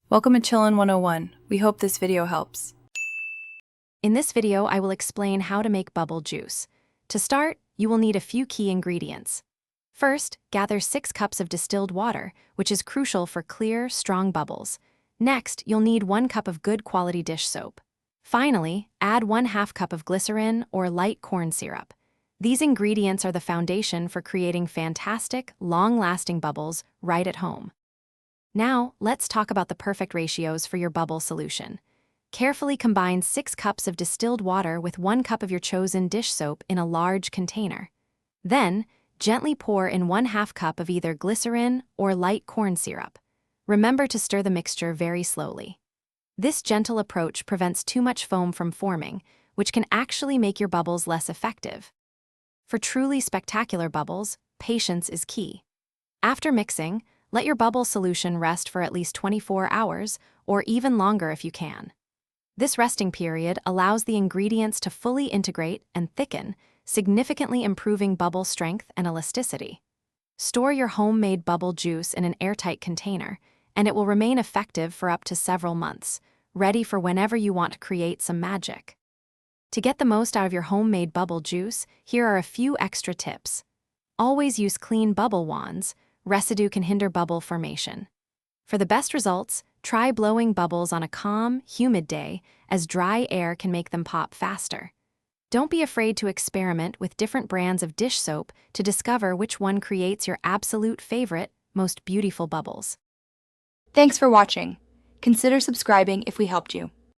Welcome to Chillin' 101. We hope this video helps. In this video, I will explain how to make bubble juice. To start, you will need a few key ingredients. First, gather 6 cups of distilled water, which is crucial for clear, strong bubbles. Next, you'll need 1 cup of good quality dish soap. Finally, add 1/2 cup of glycerin or light corn syrup. These ingredients are the foundation for creating fantastic, long-lasting bubbles right at home. Now, let's talk about the perfect ratios for your bubble solution. Carefully combine 6 cups of distilled water with 1 cup of your chosen dish soap in a large container. Then, gently pour in 1/2 cup of either glycerin or light corn syrup. Remember to stir the mixture very slowly. This gentle approach prevents too much foam from forming, which can actually make your bubbles less effective. For truly spectacular bubbles, patience is key. After mixing, let your bubble solution rest for at least 24 hours, or even longer if you can. This resting period allows the ingredients to fully integrate and thicken, significantly improving bubble strength and elasticity. Store your homemade bubble juice in an airtight container, and it will remain effective for up to several months, ready for whenever you want to create some magic. To get the most out of your homemade bubble juice, here are a few extra tips. Always use clean bubble wands. Residue can hinder bubble formation. For the best results, try blowing bubbles on a calm, humid day, as dry air can make them pop faster. Don't be afraid to experiment with different brands of dish soap to discover which one creates your absolute favorite, most beautiful bubbles. Thanks for watching. Consider subscribing if we helped you.